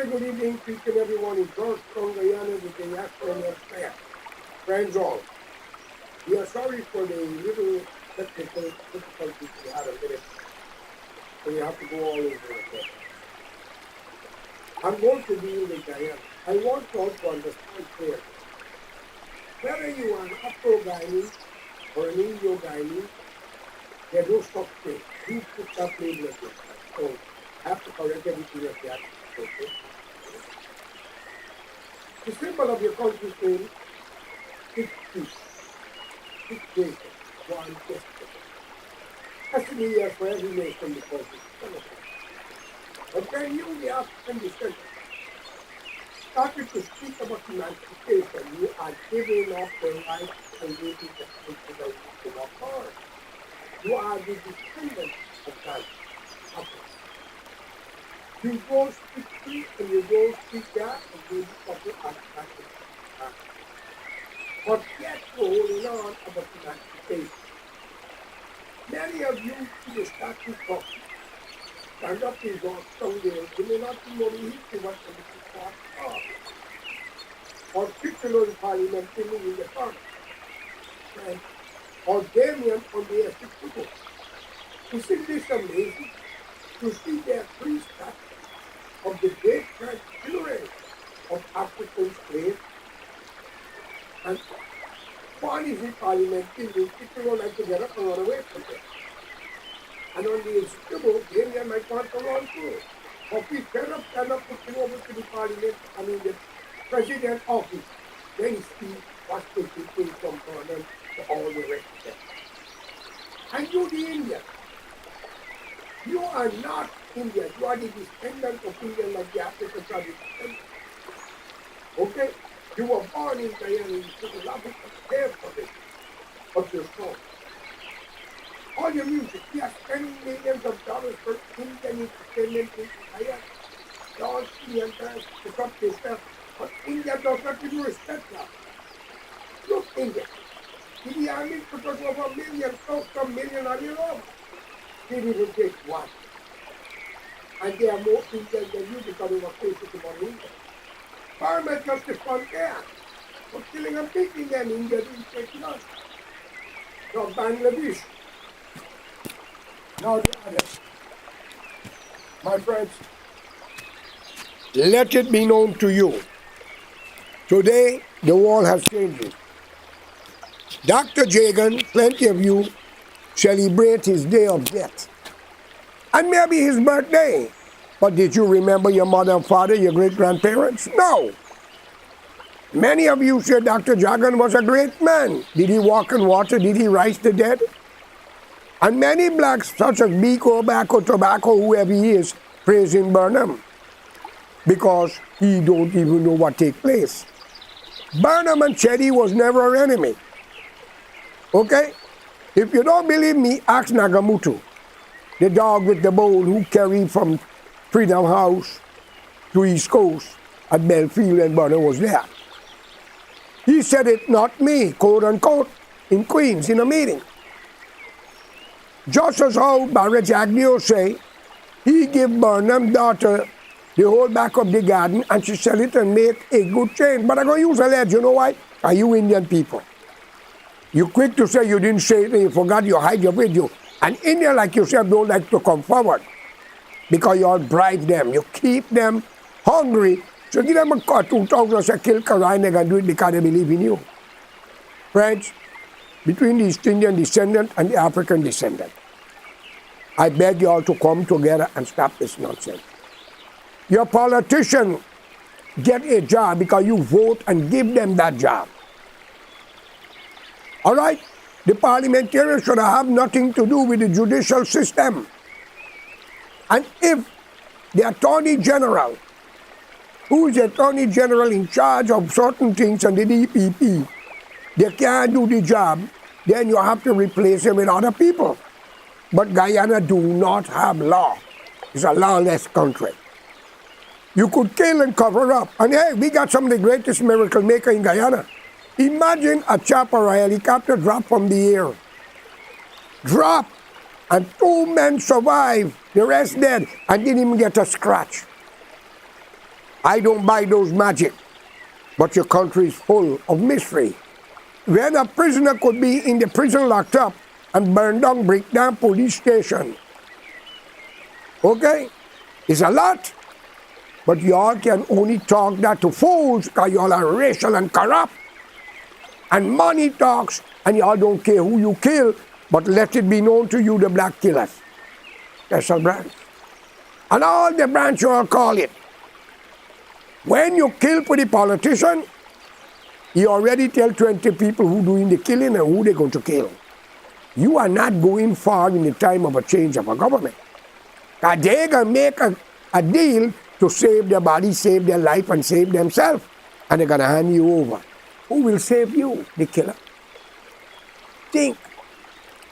say good evening to each and everyone in Georgetown, Guyana, the diaspora and elsewhere. Friends all, we are sorry for the little technical difficulties we had a minute, so we have to go all over again. I'm going to deal with Guyana. I want you all to understand clearly. Whether you are an Afro-Guyanese or an Indo-Guyanese, there's no such thing. You put that label at yourself. So I have to correct everything that you have to say. The symbol of your country's name is peace. It's great. One gesture. Has to be here for every nation because it's but when you, the African descendants, started to speak about emancipation, you are giving up the right and duty to the people of God. You are the descendants of God. You go speak free and you go speak that and you couple as practice. But yet you're holding on about emancipation. Many of you see the statue of stand up in Georgetown there, you may not be more easy what the part are. Or people in Parliament filling in the front. Or Damien on the Essex. Isn't this amazing? To see their three statues of the great children of African slaves. And one is in Parliament filling, people don't like to get up and run away from them. And on the Essex, Damien might want to run through. Or if we stand up looking over to the Parliament, the President office, then see what's taking place from Parliament to all the rest of them. And you, the Indian, you are not Indian. You are the descendant of Indian like the Africans are the descendants. Okay? You were born in Guyana, you should love it and care for it, but you're strong. All your music, we are spending millions of dollars for Indian entertainment in Guyana. All Indian guys to come to stuff. But India does not even respect that. Look, India. The army put us over a million, close to a million on your own. They didn't take one. And they are more Indian than you because they were facing about India. Parliament just the front there. For killing and beating them, India didn't take none. Now Bangladesh. Now the other. My friends, let it be known to you. Today, the world has changed. Dr. Jagan, plenty of you celebrate his day of death. And maybe his birthday. But did you remember your mother and father, your great-grandparents? No. Many of you say Dr. Jagan was a great man. Did he walk in water? Did he rise the dead? And many blacks, such as Biko, Bako, Tobacco, whoever he is, praising Burnham. Because he don't even know what take place. Burnham and Chetty was never an enemy. Okay? If you don't believe me, ask Nagamutu, the dog with the bowl who carried from Freedom House to East Coast at Belfield and Burnham was there. He said it, not me, quote unquote, in Queens in a meeting. Just as how Barrett Agnew say, he gave Burnham's daughter the whole back of the garden and she sell it and make a good change. But I'm going to use a ledge, you know why? Are you Indian people? You quick to say you didn't say it and you forgot you hide your video. And India like yourself don't like to come forward because you all bribe them. You keep them hungry. So give them a cut 2,000 say kill Karai, they can do it because they believe in you. Friends, between the East Indian descendant and the African descendant, I beg you all to come together and stop this nonsense. Your politician get a job because you vote and give them that job. All right? The parliamentarians should have nothing to do with the judicial system. And if the Attorney General, who is the Attorney General in charge of certain things and the DPP, they can't do the job, then you have to replace them with other people. But Guyana do not have law. It's a lawless country. You could kill and cover up. And hey, we got some of the greatest miracle maker in Guyana. Imagine a chopper or a helicopter drop from the air. Drop. And 2 men survived. The rest dead. And didn't even get a scratch. I don't buy those magic. But your country is full of mystery. When a prisoner could be in the prison locked up and burn down, break down police station. Okay? It's a lot. But y'all can only talk that to fools because y'all are racial and corrupt. And money talks, and y'all don't care who you kill, but let it be known to you the black killers. Special branch. And all the branch y'all call it. When you kill for the politician, you already tell 20 people who doing the killing and who they're going to kill. You are not going far in the time of a change of a government. Because they're going to make a deal to save their body, save their life, and save themselves. And they're going to hand you over. Who will save you? The killer. Think.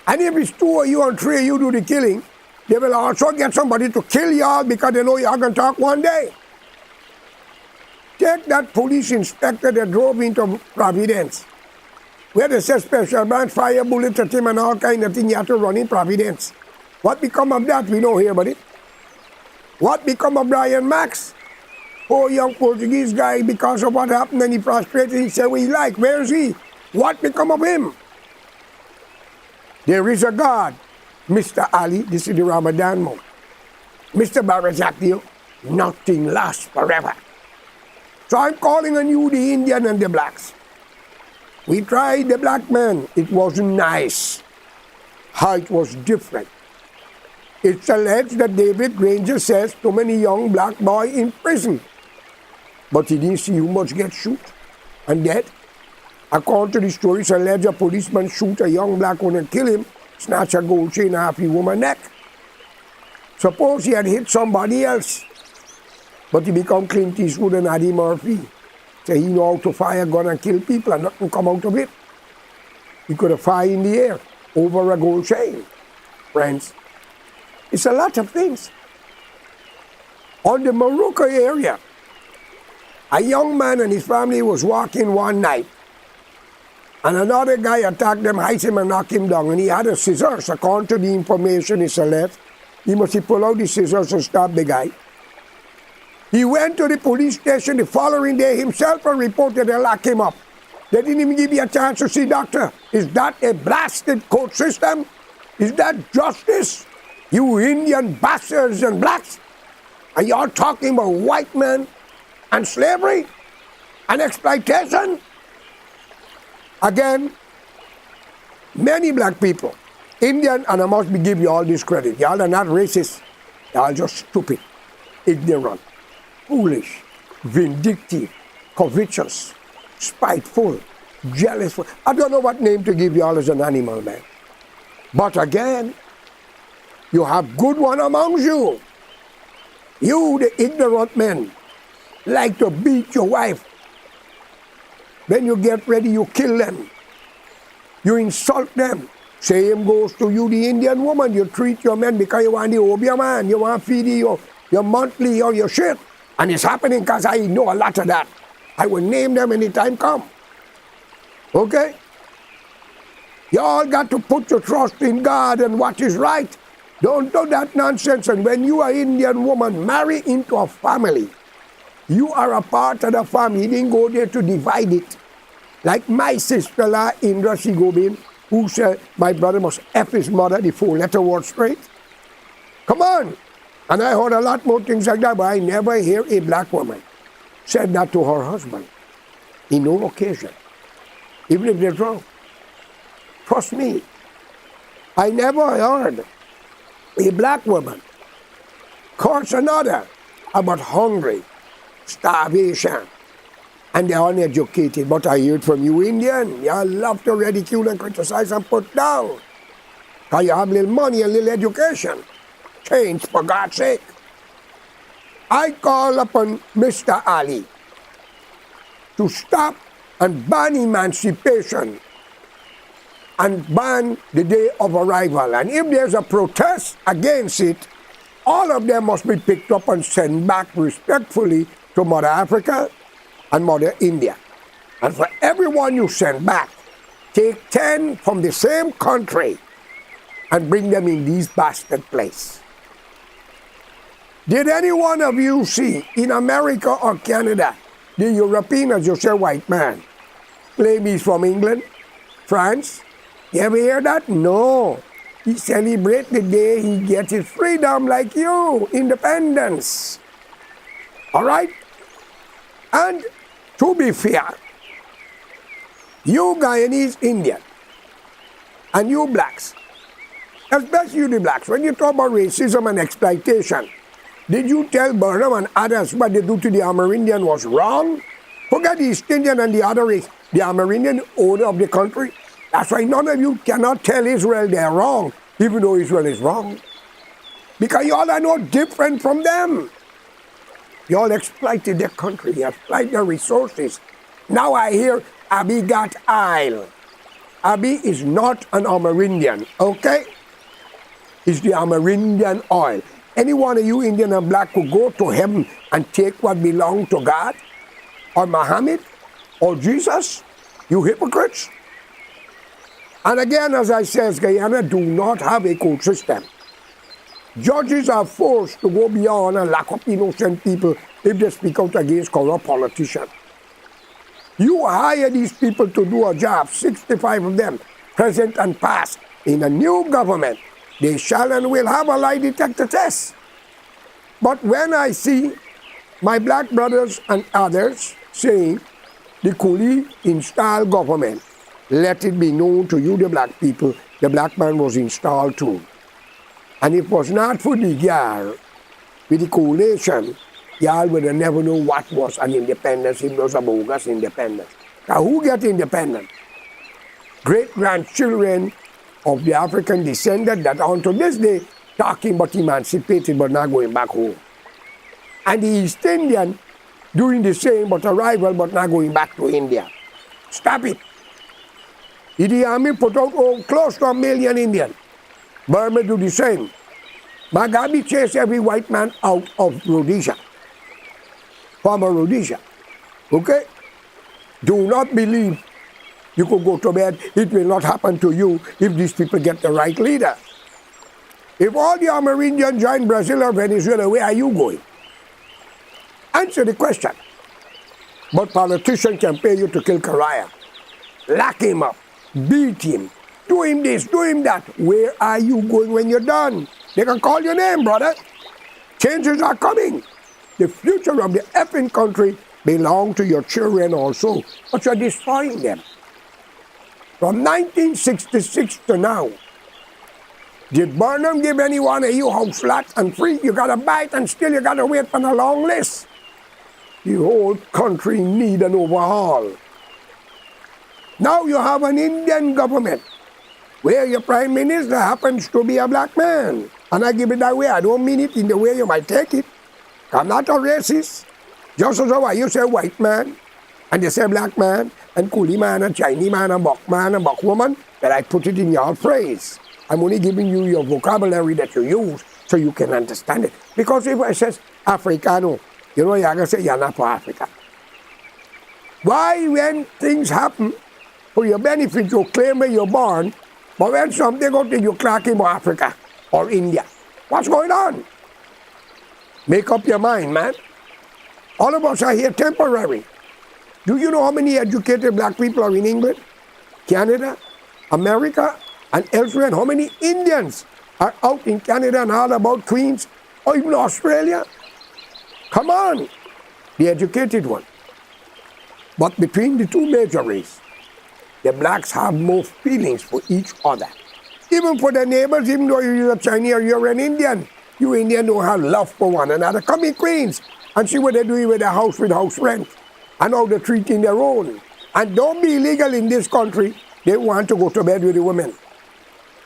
And if it's 2 of you or 3 of you do the killing, they will also get somebody to kill y'all because they know y'all can talk one day. Take that police inspector that drove into Providence, where they said special branch fire bullets at him and all kind of thing. You have to run in Providence. What become of that? We don't hear about it. What become of Brian Max? Poor young Portuguese guy, because of what happened and he frustrated, he said what he like. Where is he? What become of him? There is a God, Mr. Ali. This is the Ramadan month. Mr. Barazakio, nothing lasts forever. So I'm calling on you, the Indian and the blacks. We tried the black man. It wasn't nice. How it was different. It's alleged that David Granger says too many young black boys in prison. But he didn't see who much get shoot and dead. According to the story, it's alleged a policeman shoot a young black one and kill him, snatch a gold chain off the woman's neck. Suppose he had hit somebody else. But he become Clint Eastwood and Eddie Murphy. So he know how to fire a gun and kill people and nothing come out of it. He could have fired in the air over a gold chain. Friends, it's a lot of things. On the Morocco area, a young man and his family was walking one night. And another guy attacked them, hit him and knocked him down. And he had a scissors. According to the information it's alleged, he must have pulled out the scissors and stabbed the guy. He went to the police station the following day himself and reported they locked him up. They didn't even give you a chance to see doctor. Is that a blasted court system? Is that justice? You Indian bastards and blacks? Are you all talking about white men and slavery and exploitation? Again, many black people, Indian, and I must give you all this credit. Y'all are not racist. Y'all just stupid, ignorant, foolish, vindictive, covetous, spiteful, jealous. I don't know what name to give y'all as an animal, man. But again, you have good one amongst you. You, the ignorant men, like to beat your wife. When you get ready, you kill them. You insult them. Same goes to you, the Indian woman. You treat your men because you want the obia man. You want to feed your monthly or your shit. And it's happening because I know a lot of that. I will name them any time come. Okay? You all got to put your trust in God and what is right. Don't do that nonsense. And when you are Indian woman, marry into a family. You are a part of the family. You didn't go there to divide it. Like my sister-in-law, Indra Sigobin, who said, my brother must F his mother, the 4-letter word straight. Come on. And I heard a lot more things like that, but I never hear a black woman said that to her husband. In no occasion. Even if they're drunk. Trust me. I never heard a black woman curse another about hungry, starvation, and they're uneducated. But I hear it from you Indian. Y'all love to ridicule and criticize and put down. Because you have little money and little education. Change, for God's sake. I call upon Mr. Ali to stop and ban emancipation and ban the day of arrival. And if there's a protest against it, all of them must be picked up and sent back respectfully to Mother Africa and Mother India. And for everyone you send back, take 10 from the same country and bring them in these bastard place. Did any one of you see in America or Canada the European, as you say, white man claim he's from England, France? You ever hear that? No. He celebrates the day he gets his freedom like you, independence. All right? And to be fair, you Guyanese Indian and you blacks, especially you the blacks, when you talk about racism and exploitation, did you tell Burnham and others what they do to the Amerindian was wrong? Forget the East Indian and the other race. The Amerindian owner of the country. That's why none of you cannot tell Israel they're wrong, even though Israel is wrong. Because you all are no different from them. You all exploited their country, you exploited their resources. Now I hear Abiy got oil. Abiy is not an Amerindian, okay? It's the Amerindian oil. Any one of you Indian and black could go to heaven and take what belongs to God, or Muhammad, or Jesus, you hypocrites. And again, as I said, Guyana do not have a court system. Judges are forced to go beyond and lock up innocent people if they speak out against corrupt politicians. You hire these people to do a job, 65 of them, present and past, in a new government. They shall and will have a lie detector test. But when I see my black brothers and others saying the coolie installed government, let it be known to you, the black people, the black man was installed too. And if it was not for the girl with the coalition, y'all would have never known what was an independence. It was a bogus independence. Now who get independent? Great-grandchildren of the African descendant that unto this day talking about emancipated but not going back home. And the East Indian doing the same but arrival but not going back to India. Stop it. The army put out close to 1 million Indians. Burma do the same. Mugabe chased every white man out of Rhodesia. Former Rhodesia. Okay? Do not believe you could go to bed. It will not happen to you if these people get the right leader. If all the Amerindians join Brazil or Venezuela, where are you going? Answer the question. But politicians can pay you to kill Karaya. Lock him up. Beat him. Do him this, do him that. Where are you going when you're done? They can call your name, brother. Changes are coming. The future of the effing country belongs to your children also, but you're destroying them. From 1966 to now, did Burnham give any one of you house lot and free? You gotta buy it and still you gotta wait for a long list. The whole country need an overhaul. Now you have an Indian government where your prime minister happens to be a black man. And I give it that way. I don't mean it in the way you might take it. I'm not a racist. Just as how you say white man, and they say black man, and coolie man, and Chinese man, and buck woman, that I put it in your phrase. I'm only giving you your vocabulary that you use so you can understand it. Because if I say Africano, you know, you're going to say you're not for Africa. Why, when things happen, for your benefit, you claim where you're born, but when something goes to you claim for Africa or India? What's going on? Make up your mind, man. All of us are here temporary. Do you know how many educated black people are in England, Canada, America, and elsewhere? And how many Indians are out in Canada and all about Queens, or even Australia? Come on, the educated one. But between the two major races, the blacks have more feelings for each other. Even for their neighbors, even though you're a Chinese or you're an Indian, you Indians don't have love for one another. Come in Queens and see what they're doing with their house with house rent and how they're treating their own. And don't be illegal in this country. They want to go to bed with the women.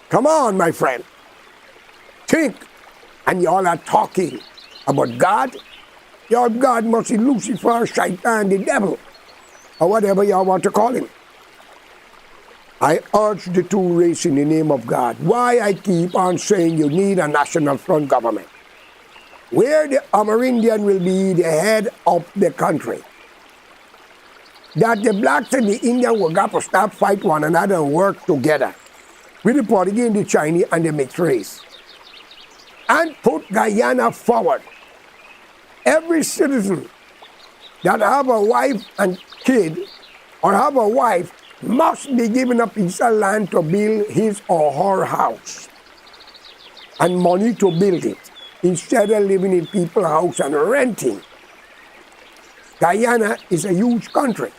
Come on, my friend. Think. And y'all are talking about God. Your God must be Lucifer, Shaitan, the devil, or whatever y'all want to call him. I urge the two races in the name of God. Why I keep on saying you need a national front government, where the Amerindian will be the head of the country. That the blacks and the Indians will have to stop fight one another and work together with the Portuguese, the Chinese, and the mixed race. And put Guyana forward every citizen that have a wife and kid or have a wife must be given a piece of land to build his or her house and money to build it instead of living in people's house and renting. Guyana is a huge country.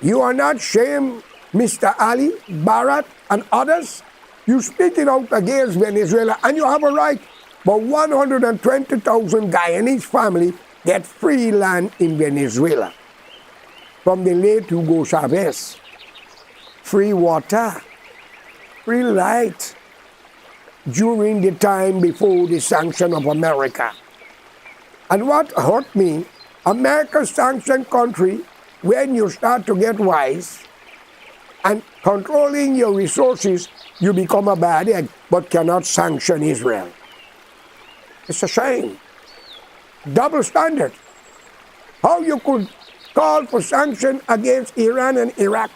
You are not ashamed, Mr. Ali, Barrett, and others. You speak it out against Venezuela, and you have a right. But 120,000 Guyanese families get free land in Venezuela from the late Hugo Chavez. Free water, free light during the time before the sanction of America. And what hurt me, America sanctioned country when you start to get wise and controlling your resources, you become a bad egg, but cannot sanction Israel. It's a shame. Double standard. How you could call for sanction against Iran and Iraq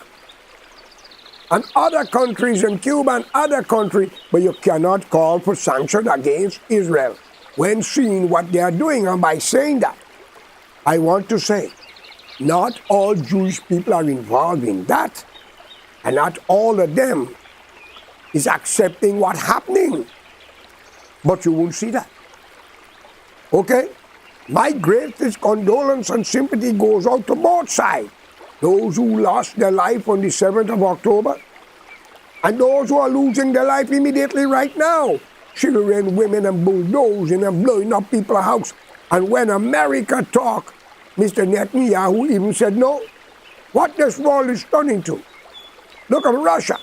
and other countries in Cuba and other countries, but you cannot call for sanction against Israel when seeing what they are doing. And by saying that, I want to say, not all Jewish people are involved in that, and not all of them is accepting what's happening. But you won't see that. Okay? My greatest condolence and sympathy goes out to both sides. Those who lost their life on the 7th of October, and those who are losing their life immediately right now. Children, women, and bulldozing and blowing up people's house. And when America talk, Mr. Netanyahu even said, no, what this world is turning to. Look at Russia.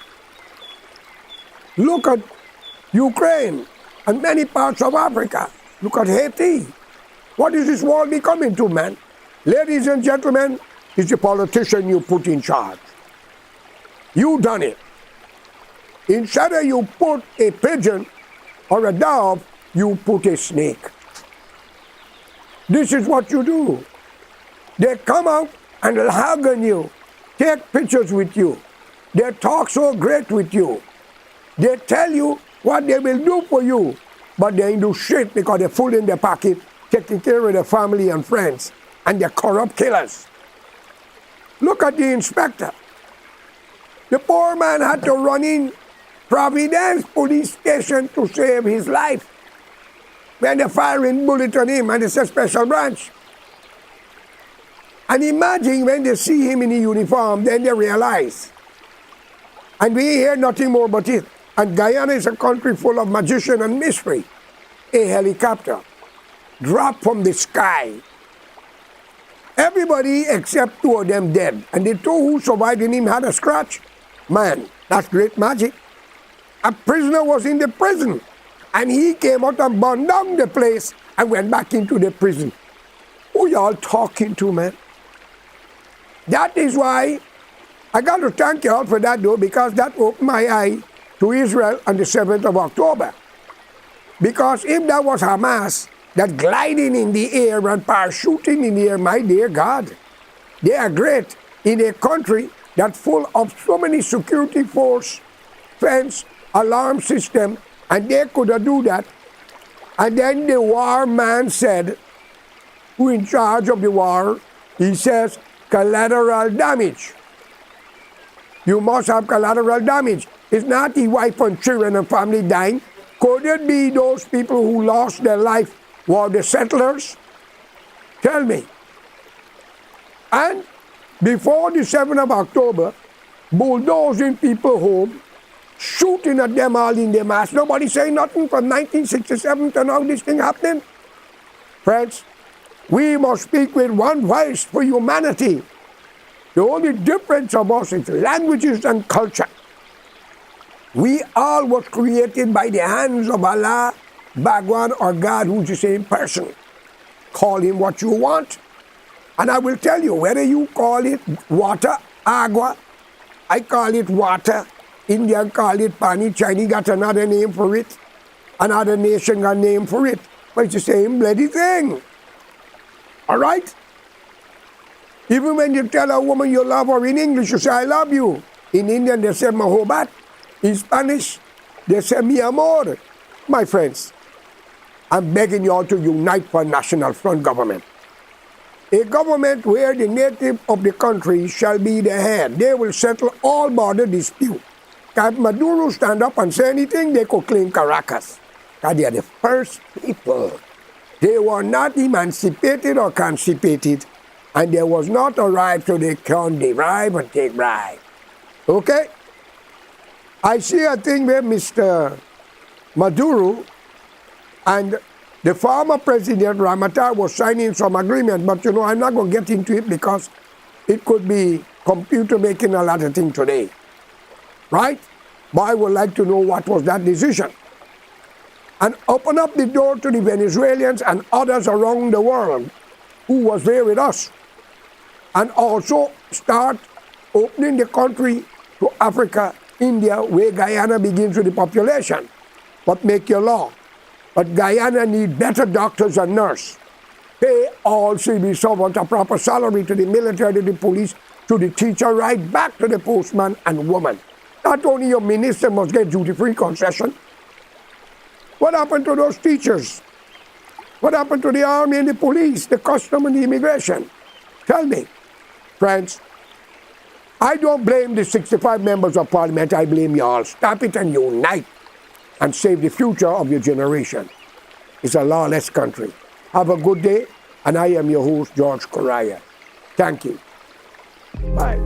Look at Ukraine and many parts of Africa. Look at Haiti. What is this world becoming to, man? Ladies and gentlemen, it's the politician you put in charge. You done it. Instead of you put a pigeon or a dove, you put a snake. This is what you do. They come out and they'll hug on you, take pictures with you. They talk so great with you. They tell you what they will do for you, but they ain't do shit because they're full in their pocket, taking care of their family and friends, and they're corrupt killers. Look at the inspector. The poor man had to run in Providence police station to save his life when they're firing bullets on him, and it's a special branch. And imagine when they see him in a uniform, then they realize. And we hear nothing more but it. And Guyana is a country full of magician and mystery. A helicopter dropped from the sky. Everybody except two of them dead. And the two who survived in him had a scratch. Man, that's great magic. A prisoner was in the prison. And he came out and burned down the place and went back into the prison. Who y'all talking to, man? That is why I got to thank you all for that, though, because that opened my eye to Israel on the 7th of October. Because if that was Hamas, that gliding in the air and parachuting in the air, my dear God, they are great in a country that's full of so many security force, fence, alarm system, and they could do that. And then the war man said, who in charge of the war, he says, collateral damage. You must have collateral damage. It's not the wife and children and family dying. Could it be those people who lost their life were the settlers? Tell me. And before the 7th of October, bulldozing people home, shooting at them all in their mass. Nobody saying nothing from 1967 to now this thing happening. Friends, we must speak with one voice for humanity. The only difference of us is languages and culture. We all was created by the hands of Allah, Bhagwan, or God, who's the same person. Call him what you want. And I will tell you, whether you call it water, agua, I call it water, Indian call it pani, Chinese got another name for it, another nation got a name for it, but it's the same bloody thing. All right? Even when you tell a woman you love her in English, you say, I love you. In Indian, they say, mahobat. In Spanish, they say, mi amor. My friends, I'm begging you all to unite for a national front government. A government where the native of the country shall be the head. They will settle all border disputes. If Maduro stand up and say anything, they could claim Caracas. Because they are the first people. They were not emancipated or emancipated, and there was not a right so they can derive and take bribe. Okay? I see a thing where Mr. Maduro and the former president Ramata was signing some agreement, but I'm not going to get into it because it could be computer making a lot of things today. Right? But I would like to know what was that decision. And open up the door to the Venezuelans and others around the world who was there with us. And also start opening the country to Africa, India, where Guyana begins with the population. But make your law. But Guyana need better doctors and nurses. Pay all civil servants a proper salary, to the military, to the police, to the teacher, right back to the postman and woman. Not only your minister must get duty-free concession. What happened to those teachers? What happened to the army and the police, the custom and the immigration? Tell me. Friends, I don't blame the 65 members of parliament. I blame you all. Stop it and unite and save the future of your generation. It's a lawless country. Have a good day, and I am your host, George Correa. Thank you. Bye.